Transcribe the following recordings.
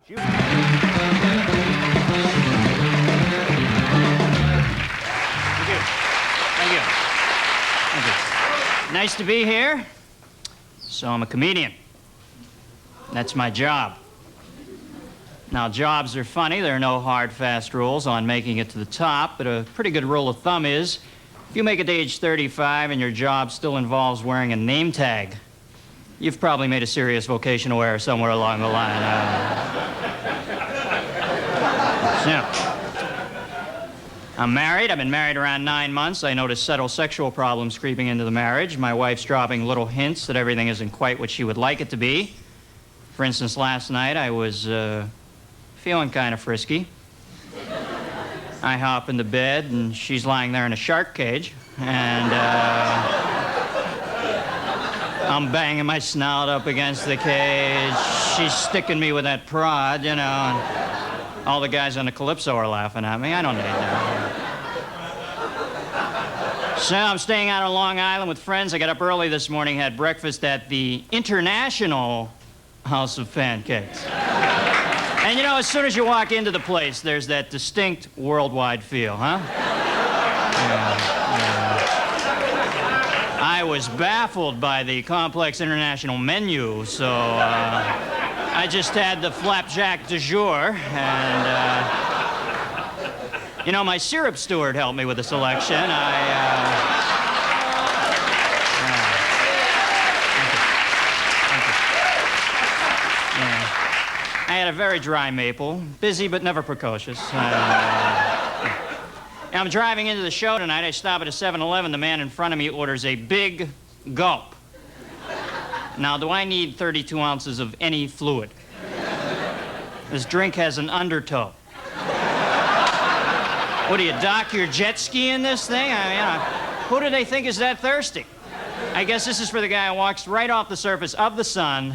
Thank you. Thank you. Thank you. Nice to be here. So I'm a comedian. That's my job. Now, jobs are funny. There are no hard, fast rules on making it to the top, but a pretty good rule of thumb is if you make it to age 35 and your job still involves wearing a name tag, you've probably made a serious vocational error somewhere along the line. I'm married. I've been married around 9 months. I notice subtle sexual problems creeping into the marriage. My wife's dropping little hints that everything isn't quite what she would like it to be. For instance, last night I was feeling kind of frisky. I hop into bed, and she's lying there in a shark cage, and I'm banging my snout up against the cage. She's sticking me with that prod, you know, and all the guys on the Calypso are laughing at me. I don't need that. So I'm staying out on Long Island with friends. I got up early this morning, had breakfast at the International House of Pancakes. And, you know, as soon as you walk into the place, there's that distinct worldwide feel, huh? I was baffled by the complex international menu, so I just had the flapjack du jour, and, you know, my syrup steward helped me with the selection. I had a very dry maple, busy but never precocious. I'm driving into the show tonight. I stop at a 7-Eleven. The man in front of me orders a big gulp. Now, do I need 32 ounces of any fluid? This drink has an undertow. What, do you dock your jet ski in this thing? I mean, who do they think is that thirsty? I guess this is for the guy who walks right off the surface of the sun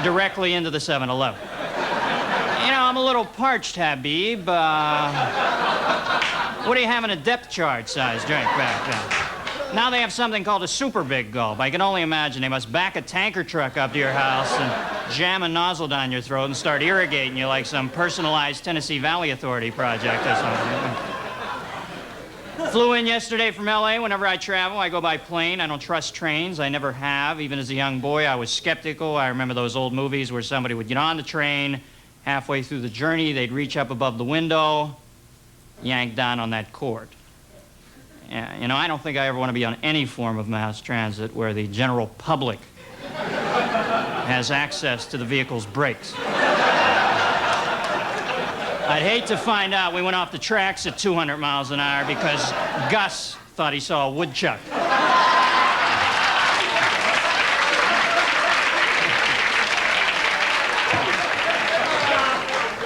directly into the 7-Eleven. You know, I'm a little parched, Habib. What do you have in a depth charge size drink back then? Now they have something called a super big gulp. I can only imagine they must back a tanker truck up to your house and jam a nozzle down your throat and start irrigating you like some personalized Tennessee Valley Authority project or something. Flew in yesterday from L.A. Whenever I travel, I go by plane. I don't trust trains. I never have. Even as a young boy, I was skeptical. I remember those old movies where somebody would get on the train. Halfway through the journey, they'd reach up above the window, yank down on that cord. Yeah, you know, I don't think I ever want to be on any form of mass transit where the general public has access to the vehicle's brakes. I'd hate to find out we went off the tracks at 200 miles an hour because Gus thought he saw a woodchuck.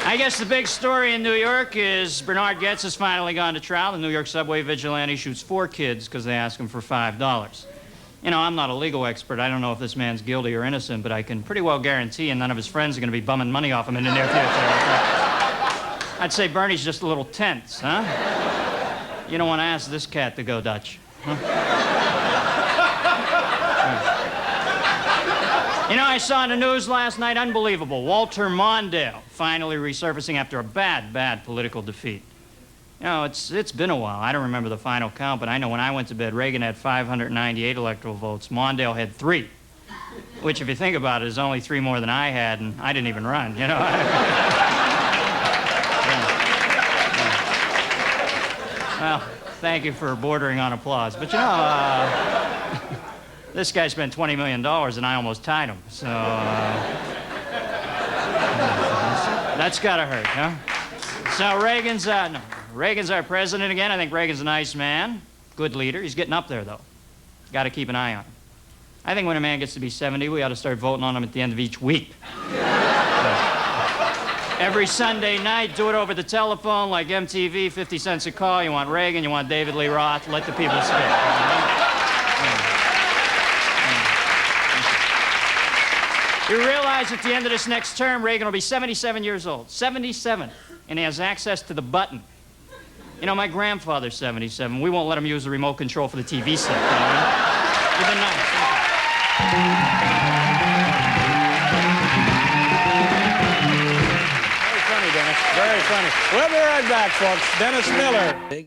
I guess the big story in New York is Bernard Goetz has finally gone to trial. The New York subway vigilante shoots 4 kids because they ask him for $5. You know, I'm not a legal expert. I don't know if this man's guilty or innocent, but I can pretty well guarantee none of his friends are going to be bumming money off him in the near future. I'd say Bernie's just a little tense, huh? You don't want to ask this cat to go Dutch. Huh? You know, I saw in the news last night, unbelievable, Walter Mondale finally resurfacing after a bad political defeat. You know, it's been a while. I don't remember the final count, but I know when I went to bed, Reagan had 598 electoral votes. Mondale had 3, which, if you think about it, is only 3 more than I had, and I didn't even run, you know? Well, thank you for bordering on applause. But, you know, this guy spent $20 million, and I almost tied him. So, that's gotta hurt, huh? So Reagan's our president again. I think Reagan's a nice man, good leader. He's getting up there, though. Got to keep an eye on him. I think when a man gets to be 70, we ought to start voting on him at the end of each week. Every Sunday night, do it over the telephone like MTV, 50 cents a call. You want Reagan, you want David Lee Roth. Let the people speak. You realize at the end of this next term, Reagan will be 77 years old. 77. And he has access to the button. You know, my grandfather's 77. We won't let him use the remote control for the TV set. You know? You've been nice. Very funny. We'll be right back, folks. Dennis Miller.